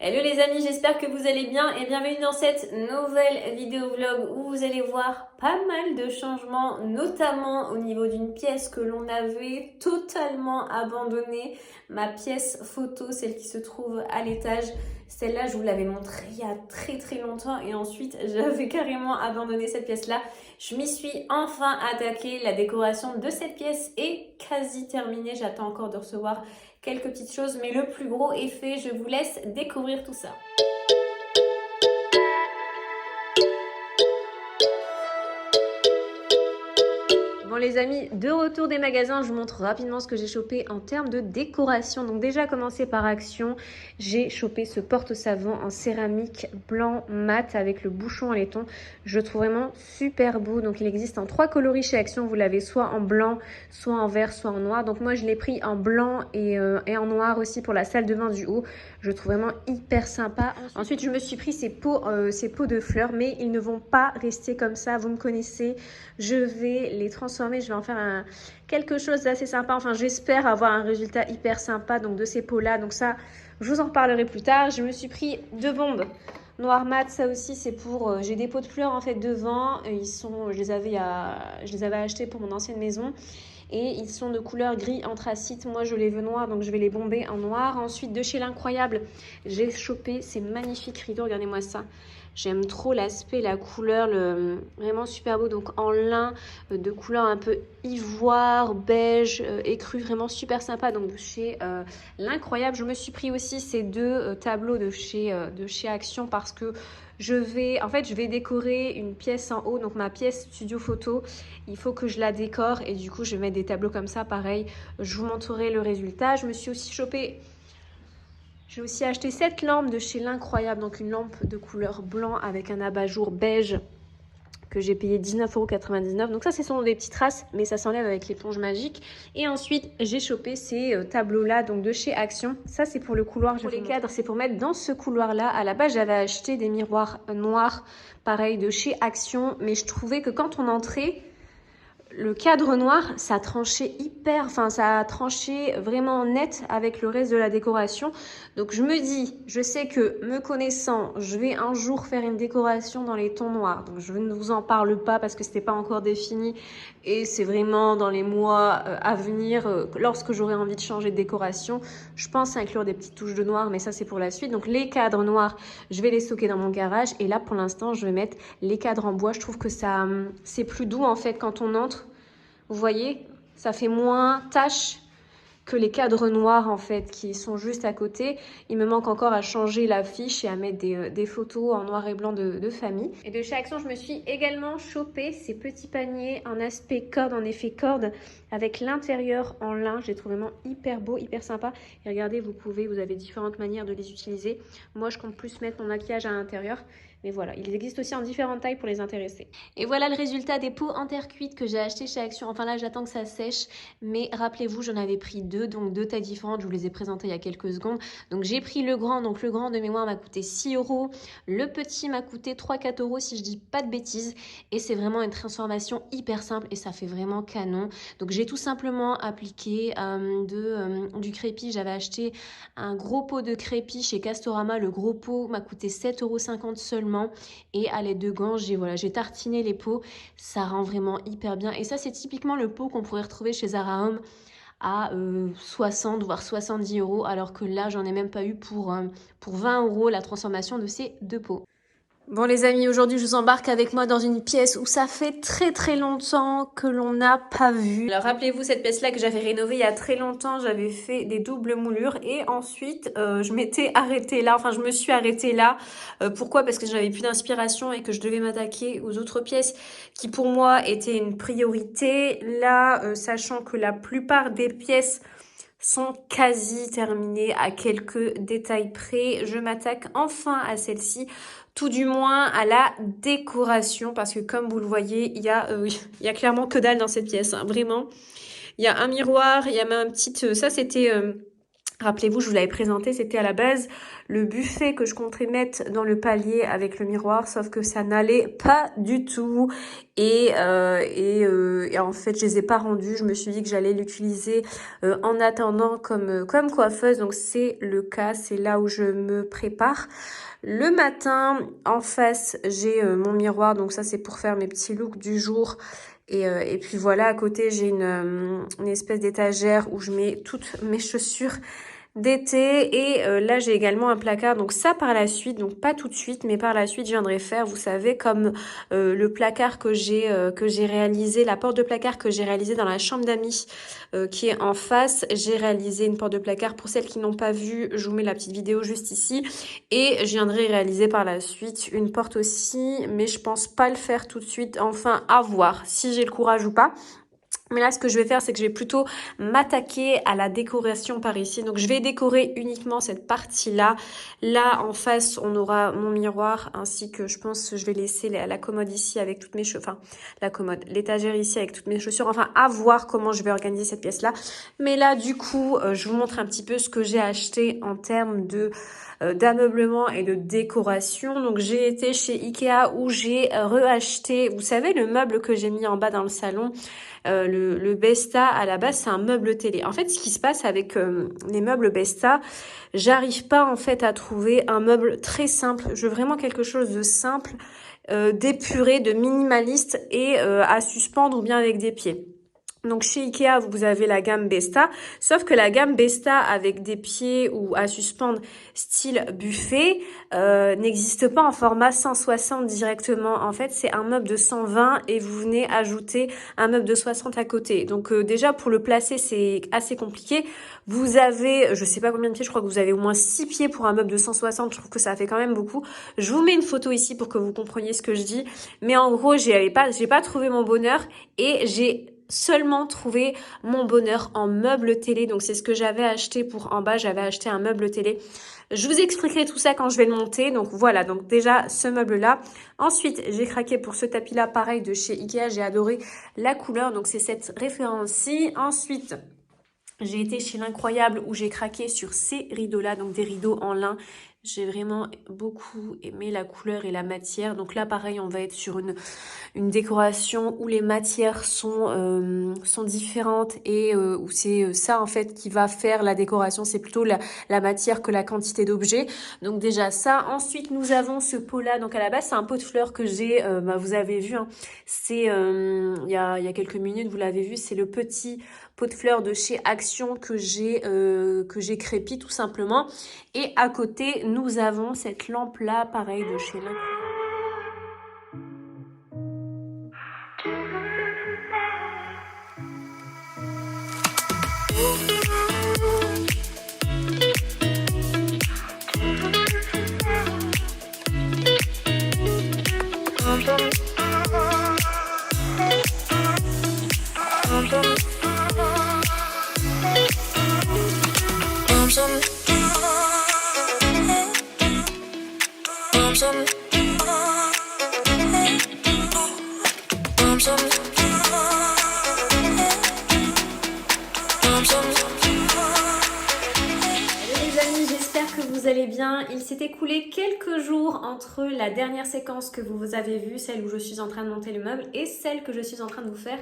Hello les amis, j'espère que vous allez bien et bienvenue dans cette nouvelle vidéo vlog où vous allez voir pas mal de changements, notamment au niveau d'une pièce que l'on avait totalement abandonnée, ma pièce photo, celle qui se trouve à l'étage. Celle-là, je vous l'avais montrée il y a très longtemps et ensuite j'avais carrément abandonné cette pièce-là. Je m'y suis enfin attaquée, la décoration de cette pièce est quasi terminée, j'attends encore de recevoir quelques petites choses, mais le plus gros est fait. Je vous laisse découvrir tout ça. Bon les amis, de retour des magasins, je vous montre rapidement ce que j'ai chopé en termes de décoration. Donc déjà commencer par Action, j'ai chopé ce porte-savon en céramique blanc mat avec le bouchon en laiton. Je le trouve vraiment super beau. Donc il existe en 3 coloris chez Action. Vous l'avez soit en blanc, soit en vert, soit en noir. Donc moi je l'ai pris en blanc et en noir aussi pour la salle de bain du haut. Je le trouve vraiment hyper sympa. Ensuite je me suis pris ces pots de fleurs, mais ils ne vont pas rester comme ça. Vous me connaissez, je vais les transformer, je vais en faire quelque chose d'assez sympa. Enfin, j'espère avoir un résultat hyper sympa donc de ces pots-là. Donc ça, je vous en reparlerai plus tard. Je me suis pris 2 bombes noir mat. Ça aussi, c'est pour... j'ai des pots de fleurs en fait devant. Je les avais achetés pour mon ancienne maison. Et ils sont de couleur gris anthracite. Moi, je les veux noirs, donc je vais les bomber en noir. Ensuite, de chez l'Incroyable, j'ai chopé ces magnifiques rideaux. Regardez-moi ça. J'aime trop l'aspect, la couleur, vraiment super beau. Donc en lin, de couleur un peu ivoire, beige, écru, vraiment super sympa. Donc de chez l'Incroyable, je me suis pris aussi ces 2 tableaux de chez Action parce que je vais décorer une pièce en haut, donc ma pièce studio photo. Il faut que je la décore et du coup, je vais mettre des tableaux comme ça. Pareil, je vous montrerai le résultat. J'ai aussi acheté cette lampe de chez l'Incroyable, donc une lampe de couleur blanc avec un abat-jour beige que j'ai payé 19,99 €. Donc ça, ce sont des petites traces, mais ça s'enlève avec l'éponge magique. Et ensuite, j'ai chopé ces tableaux-là, donc de chez Action. Ça, c'est pour le couloir. Pour les cadres, c'est pour mettre dans ce couloir-là. À la base, j'avais acheté des miroirs noirs, pareil, de chez Action. Mais je trouvais que quand on entrait, le cadre noir, ça a tranché vraiment net avec le reste de la décoration. Donc je me dis, je sais que me connaissant, je vais un jour faire une décoration dans les tons noirs. Donc je ne vous en parle pas parce que c'était pas encore défini et c'est vraiment dans les mois à venir, lorsque j'aurai envie de changer de décoration. Je pense inclure des petites touches de noir, mais ça c'est pour la suite. Donc les cadres noirs, je vais les stocker dans mon garage et là pour l'instant, je vais mettre les cadres en bois. Je trouve que ça, c'est plus doux en fait quand on entre. Vous voyez, ça fait moins tache que les cadres noirs en fait qui sont juste à côté. Il me manque encore à changer l'affiche et à mettre des photos en noir et blanc de famille. Et de chez Action, je me suis également chopé ces petits paniers en aspect corde, en effet corde, avec l'intérieur en lin. Je les trouve vraiment hyper beau, hyper sympa. Et regardez, vous avez différentes manières de les utiliser. Moi, je compte plus mettre mon maquillage à l'intérieur. Mais voilà, il existe aussi en différentes tailles pour les intéresser. Et voilà le résultat des pots en terre cuite que j'ai acheté chez Action. Enfin là, j'attends que ça sèche. Mais rappelez-vous, j'en avais pris 2, donc 2 tailles différentes. Je vous les ai présentées il y a quelques secondes. Donc j'ai pris le grand. Donc le grand de mémoire m'a coûté 6 €. Le petit m'a coûté 3-4 € si je dis pas de bêtises. Et c'est vraiment une transformation hyper simple et ça fait vraiment canon. Donc j'ai tout simplement appliqué du crépi. J'avais acheté un gros pot de crépi chez Castorama. Le gros pot m'a coûté 7,50 € seulement. Et à l'aide de gants, j'ai tartiné les pots. Ça rend vraiment hyper bien. Et ça, c'est typiquement le pot qu'on pourrait retrouver chez Zara Home à 60 voire 70 €. Alors que là, j'en ai même pas eu pour 20 € la transformation de ces 2 pots. Bon les amis, aujourd'hui je vous embarque avec moi dans une pièce où ça fait très longtemps que l'on n'a pas vu. Alors rappelez-vous cette pièce-là que j'avais rénovée il y a très longtemps, j'avais fait des doubles moulures et ensuite je m'étais arrêtée là, enfin je me suis arrêtée là. Pourquoi? Parce que j'avais plus d'inspiration et que je devais m'attaquer aux autres pièces qui pour moi étaient une priorité. Là, sachant que la plupart des pièces sont quasi terminées à quelques détails près, je m'attaque enfin à celle-ci. Tout du moins à la décoration parce que comme vous le voyez, il y a clairement que dalle dans cette pièce, hein, vraiment. Il y a un miroir, il y a même un petit... ça, c'était Rappelez-vous, je vous l'avais présenté, c'était à la base le buffet que je comptais mettre dans le palier avec le miroir, sauf que ça n'allait pas du tout. Et en fait, je les ai pas rendus. Je me suis dit que j'allais l'utiliser en attendant comme coiffeuse. Donc c'est le cas, c'est là où je me prépare. Le matin, en face, j'ai mon miroir. Donc ça, c'est pour faire mes petits looks du jour. Et puis voilà, à côté, j'ai une espèce d'étagère où je mets toutes mes chaussures d'été. Et là, j'ai également un placard. Donc ça, par la suite, donc pas tout de suite, mais par la suite, je viendrai faire, vous savez, comme le placard que j'ai réalisé, la porte de placard que j'ai réalisée dans la chambre d'amis qui est en face. J'ai réalisé une porte de placard. Pour celles qui n'ont pas vu, je vous mets la petite vidéo juste ici. Et je viendrai réaliser par la suite une porte aussi, mais je pense pas le faire tout de suite. Enfin, à voir si j'ai le courage ou pas. Mais là, ce que je vais faire, c'est que je vais plutôt m'attaquer à la décoration par ici. Donc, je vais décorer uniquement cette partie-là. Là, en face, on aura mon miroir, ainsi que je pense que je vais laisser la commode ici avec toutes mes chaussures. Enfin, la commode, l'étagère ici avec toutes mes chaussures. Enfin, à voir comment je vais organiser cette pièce-là. Mais là, du coup, je vous montre un petit peu ce que j'ai acheté en termes de d'ameublement et de décoration. Donc j'ai été chez Ikea où j'ai reacheté, vous savez, le meuble que j'ai mis en bas dans le salon. Le Besta, à la base, c'est un meuble télé. En fait, ce qui se passe avec les meubles Besta, j'arrive pas en fait à trouver un meuble très simple. Je veux vraiment quelque chose de simple, d'épuré, de minimaliste et à suspendre ou bien avec des pieds. Donc chez Ikea, vous avez la gamme Besta, sauf que la gamme Besta avec des pieds ou à suspendre style buffet n'existe pas en format 160 directement. En fait, c'est un meuble de 120 et vous venez ajouter un meuble de 60 à côté. Donc déjà, pour le placer, c'est assez compliqué. Vous avez, je sais pas combien de pieds, je crois que vous avez au moins 6 pieds pour un meuble de 160. Je trouve que ça fait quand même beaucoup. Je vous mets une photo ici pour que vous compreniez ce que je dis. Mais en gros, j'ai pas trouvé mon bonheur et j'ai seulement trouvé mon bonheur en meuble télé. Donc c'est ce que j'avais acheté pour en bas, j'avais acheté un meuble télé. Je vous expliquerai tout ça quand je vais le monter. Donc voilà, donc déjà ce meuble-là. Ensuite, j'ai craqué pour ce tapis-là, pareil de chez Ikea. J'ai adoré la couleur, donc c'est cette référence-ci. Ensuite, j'ai été chez l'Incroyable où j'ai craqué sur ces rideaux-là, donc des rideaux en lin. J'ai vraiment beaucoup aimé la couleur et la matière. Donc là, pareil, on va être sur une décoration où les matières sont différentes et où c'est ça en fait qui va faire la décoration. C'est plutôt la matière que la quantité d'objets. Donc déjà ça. Ensuite, nous avons ce pot-là. Donc à la base, c'est un pot de fleurs que j'ai, vous avez vu, hein. C'est il y a quelques minutes, vous l'avez vu, c'est le petit pot de fleurs de chez Action que j'ai crépi tout simplement. Et à côté, nous avons cette lampe-là, pareil, de chez L'Incroyable. Les amis, j'espère que vous allez bien. Il s'est écoulé quelques jours entre la dernière séquence que vous avez vue, celle où je suis en train de monter le meuble, et celle que je suis en train de vous faire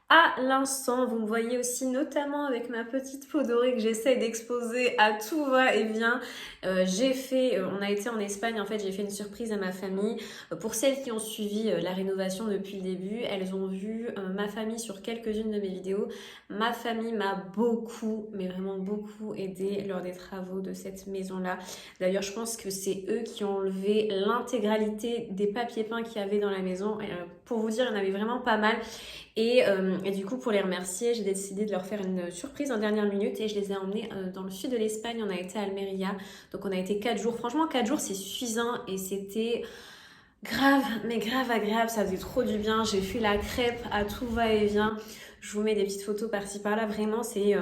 à l'instant. Vous me voyez aussi notamment avec ma petite peau dorée que j'essaie d'exposer à tout va et vient. On a été en Espagne, en fait j'ai fait une surprise à ma famille. Pour celles qui ont suivi la rénovation depuis le début, elles ont vu ma famille sur quelques-unes de mes vidéos. Ma famille m'a beaucoup, mais vraiment beaucoup aidé lors des travaux de cette maison-là. D'ailleurs, je pense que c'est eux qui ont enlevé l'intégralité des papiers peints qu'il y avait dans la maison. Et, pour vous dire, il y en avait vraiment pas mal. Et du coup, pour les remercier, j'ai décidé de leur faire une surprise en dernière minute et je les ai emmenés dans le sud de l'Espagne. On a été à Almeria, donc on a été 4 jours. Franchement, 4 jours, c'est suffisant et c'était grave, mais grave agréable. Ça faisait trop du bien. J'ai fait la crêpe à tout va et vient. Je vous mets des petites photos par-ci par-là. Vraiment, c'est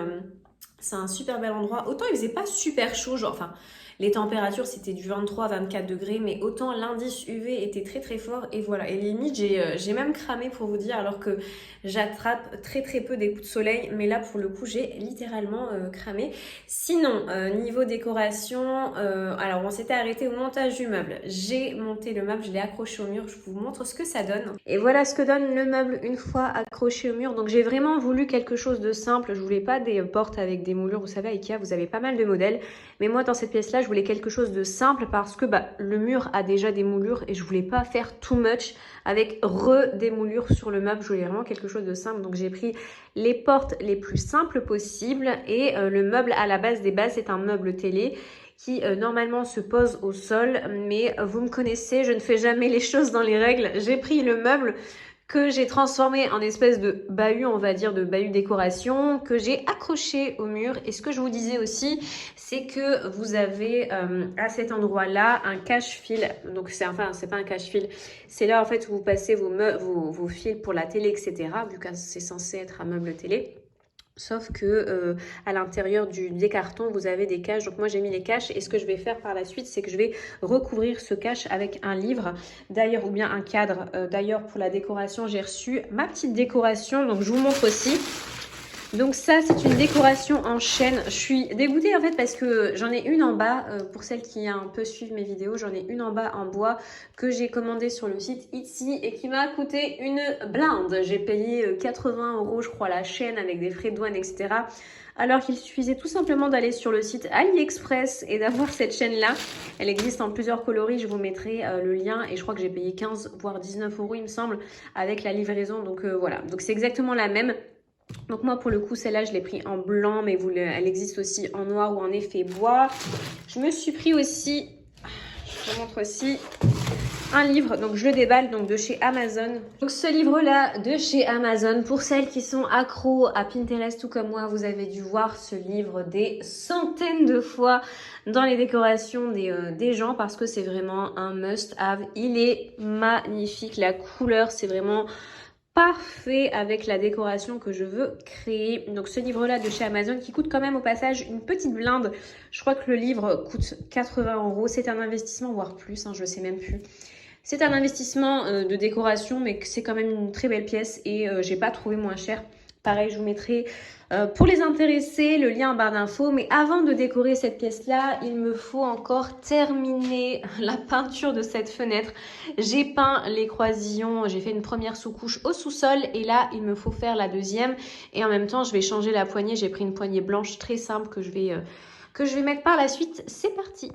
un super bel endroit. Autant il faisait pas super chaud, genre, enfin, les températures c'était du 23-24 degrés, mais autant l'indice UV était très très fort et voilà. Et limite j'ai même cramé pour vous dire, alors que j'attrape très peu des coups de soleil, mais là pour le coup j'ai littéralement cramé. Sinon, niveau décoration, alors on s'était arrêté au montage du meuble. J'ai monté le meuble, je l'ai accroché au mur, je vous montre ce que ça donne. Et voilà ce que donne le meuble une fois accroché au mur. Donc j'ai vraiment voulu quelque chose de simple, je voulais pas des portes avec des moulures, vous savez à Ikea vous avez pas mal de modèles, mais moi dans cette pièce là je voulais quelque chose de simple parce que le mur a déjà des moulures et je voulais pas faire too much avec des moulures sur le meuble, je voulais vraiment quelque chose de simple. Donc j'ai pris les portes les plus simples possibles et le meuble à la base des bases c'est un meuble télé qui normalement se pose au sol, mais vous me connaissez, je ne fais jamais les choses dans les règles. J'ai pris le meuble que j'ai transformé en espèce de bahut, on va dire de bahut décoration, que j'ai accroché au mur. Et ce que je vous disais aussi, c'est que vous avez à cet endroit-là un cache-fil. Donc c'est pas un cache-fil, c'est là en fait où vous passez vos fils pour la télé, etc. Vu que c'est censé être un meuble télé. Sauf que à l'intérieur des cartons, vous avez des caches. Donc moi, j'ai mis les caches. Et ce que je vais faire par la suite, c'est que je vais recouvrir ce cache avec un livre. D'ailleurs, ou bien un cadre. D'ailleurs, pour la décoration, j'ai reçu ma petite décoration. Donc, je vous montre aussi. Donc ça, c'est une décoration en chêne. Je suis dégoûtée en fait parce que j'en ai une en bas. Pour celles qui un peu suivent mes vidéos, j'en ai une en bas en bois que j'ai commandée sur le site Etsy et qui m'a coûté une blinde. J'ai payé 80 € je crois la chaîne avec des frais de douane, etc. Alors qu'il suffisait tout simplement d'aller sur le site AliExpress et d'avoir cette chaîne-là. Elle existe en plusieurs coloris, je vous mettrai le lien. Et je crois que j'ai payé 15 voire 19 € il me semble avec la livraison. Donc voilà, donc c'est exactement la même. Donc moi pour le coup celle-là je l'ai pris en blanc, mais elle existe aussi en noir ou en effet bois. Je me suis pris aussi, je vous montre aussi, un livre, donc je le déballe, donc de chez Amazon. Donc ce livre-là de chez Amazon, pour celles qui sont accros à Pinterest tout comme moi, vous avez dû voir ce livre des centaines de fois dans les décorations des gens parce que c'est vraiment un must-have. Il est magnifique, la couleur c'est vraiment parfait avec la décoration que je veux créer. Donc ce livre là de chez Amazon qui coûte quand même au passage une petite blinde. Je crois que le livre coûte 80 €. C'est un investissement voire plus, je sais même plus. C'est un investissement de décoration, mais c'est quand même une très belle pièce et j'ai pas trouvé moins cher. Pareil, je vous mettrai pour les intéressés le lien en barre d'infos. Mais avant de décorer cette pièce-là, il me faut encore terminer la peinture de cette fenêtre. J'ai peint les croisillons, j'ai fait une première sous-couche au sous-sol et là, il me faut faire la deuxième. Et en même temps, je vais changer la poignée. J'ai pris une poignée blanche très simple que je vais mettre par la suite. C'est parti!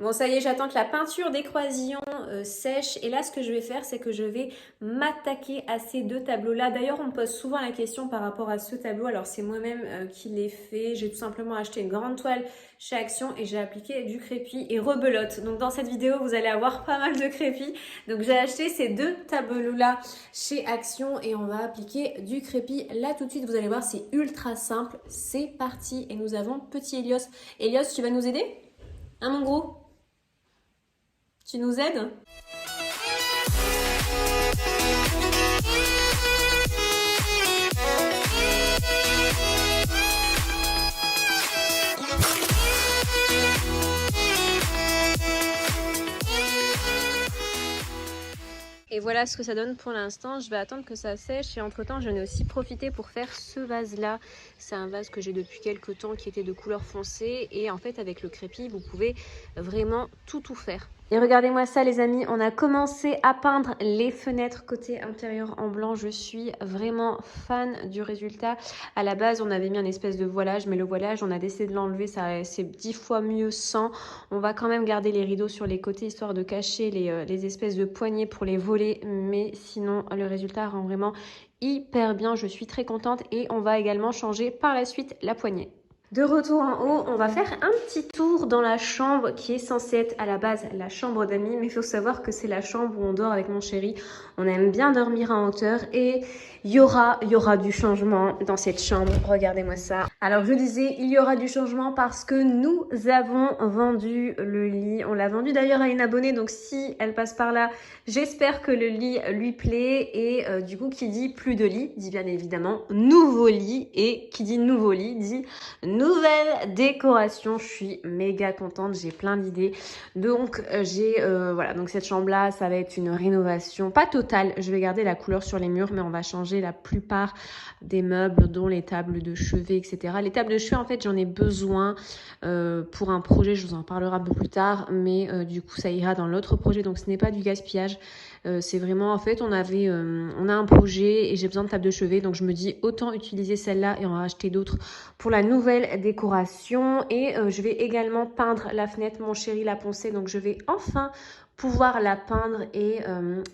Bon, ça y est, j'attends que la peinture des croisillons sèche. Et là, ce que je vais faire, c'est que je vais m'attaquer à ces deux tableaux-là. D'ailleurs, on me pose souvent la question par rapport à ce tableau. Alors, c'est moi-même qui l'ai fait. J'ai tout simplement acheté une grande toile chez Action et j'ai appliqué du crépi et rebelote. Donc, dans cette vidéo, vous allez avoir pas mal de crépi. Donc, j'ai acheté ces deux tableaux-là chez Action et on va appliquer du crépi. Là, tout de suite, vous allez voir, c'est ultra simple. C'est parti. Et nous avons petit Elios. Elios, tu vas nous aider? Hein, mon gros? Tu nous aides? Et voilà ce que ça donne pour l'instant. Je vais attendre que ça sèche et entre temps j'en ai aussi profité pour faire ce vase là. C'est un vase que j'ai depuis quelques temps qui était de couleur foncée et en fait avec le crépi vous pouvez vraiment tout faire. Et regardez-moi ça les amis, on a commencé à peindre les fenêtres côté intérieur en blanc. Je suis vraiment fan du résultat. À la base on avait mis un espèce de voilage, mais le voilage on a décidé de l'enlever, c'est 10 fois mieux sans. On va quand même garder les rideaux sur les côtés histoire de cacher les espèces de poignées pour les volets, mais sinon le résultat rend vraiment hyper bien. Je suis très contente et on va également changer par la suite la poignée. De retour en haut, on va faire un petit tour dans la chambre qui est censée être à la base la chambre d'amis, mais il faut savoir que c'est la chambre où on dort avec mon chéri. On aime bien dormir en hauteur et il y aura du changement dans cette chambre. Regardez-moi ça. Alors je disais, il y aura du changement parce que nous avons vendu le lit. On l'a vendu d'ailleurs à une abonnée, donc si elle passe par là, j'espère que le lit lui plaît. Et du coup, qui dit plus de lit, dit bien évidemment nouveau lit. Et qui dit nouveau lit, dit nouvelle décoration. Je suis méga contente, j'ai plein d'idées. Donc voilà, donc cette chambre là, ça va être une rénovation, pas totale, je vais garder la couleur sur les murs, mais on va changer la plupart des meubles, dont les tables de chevet, etc. Les tables de chevet, en fait, j'en ai besoin pour un projet, je vous en parlerai un peu plus tard, mais du coup ça ira dans l'autre projet, donc ce n'est pas du gaspillage. C'est vraiment, en fait, on a un projet et j'ai besoin de table de chevet, donc je me dis autant utiliser celle-là et en racheter d'autres pour la nouvelle décoration. Et je vais également peindre la fenêtre, mon chéri l'a poncée, donc je vais enfin pouvoir la peindre. Et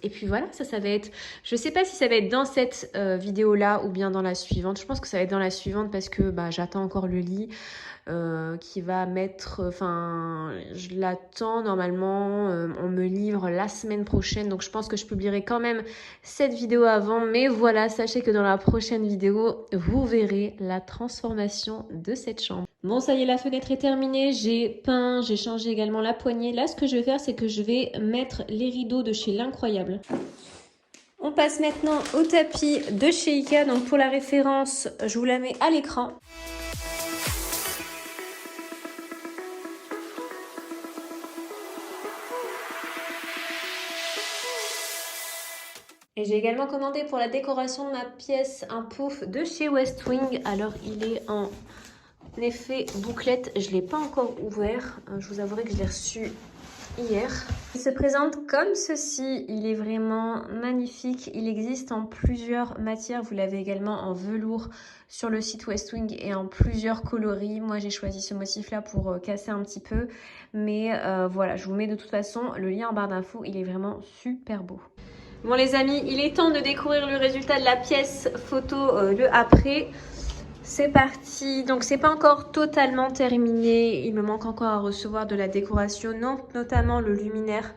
puis voilà, ça va être, je sais pas si ça va être dans cette vidéo là ou bien dans la suivante. Je pense que ça va être dans la suivante parce que j'attends encore le lit qui va mettre, enfin je l'attends normalement, on me livre la semaine prochaine, donc je pense que je publierai quand même cette vidéo avant. Mais voilà, sachez que dans la prochaine vidéo vous verrez la transformation de cette chambre. Bon, ça y est, la fenêtre est terminée, j'ai peint, j'ai changé également la poignée. Là, ce que je vais faire, c'est que je vais mettre les rideaux de chez L'Incroyable. On passe maintenant au tapis de chez Ikea. Donc pour la référence, je vous la mets à l'écran. Et j'ai également commandé pour la décoration de ma pièce un pouf de chez West Wing. Alors il est en effet bouclette, je ne l'ai pas encore ouvert. Je vous avouerai que je l'ai reçu hier. Il se présente comme ceci, il est vraiment magnifique. Il existe en plusieurs matières, vous l'avez également en velours sur le site West Wing et en plusieurs coloris. Moi j'ai choisi ce motif là pour casser un petit peu, mais voilà, je vous mets de toute façon le lien en barre d'infos, il est vraiment super beau. Bon les amis, il est temps de découvrir le résultat de la pièce photo, le après. C'est parti. Donc c'est pas encore totalement terminé. Il me manque encore à recevoir de la décoration, notamment le luminaire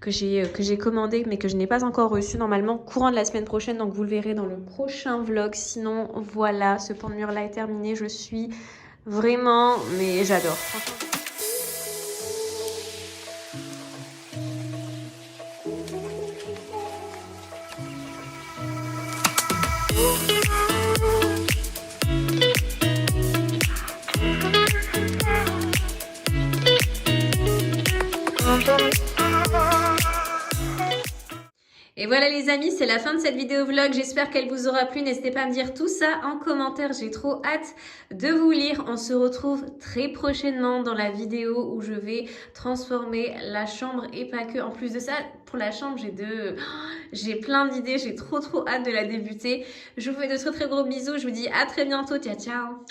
que j'ai commandé mais que je n'ai pas encore reçu, normalement courant de la semaine prochaine. Donc vous le verrez dans le prochain vlog. Sinon voilà, ce pan de mur là est terminé. Je suis vraiment, mais j'adore. Et voilà les amis, c'est la fin de cette vidéo vlog. J'espère qu'elle vous aura plu. N'hésitez pas à me dire tout ça en commentaire. J'ai trop hâte de vous lire. On se retrouve très prochainement dans la vidéo où je vais transformer la chambre et pas que. En plus de ça, pour la chambre, j'ai plein d'idées. J'ai trop hâte de la débuter. Je vous fais de très gros bisous. Je vous dis à très bientôt. Ciao, ciao.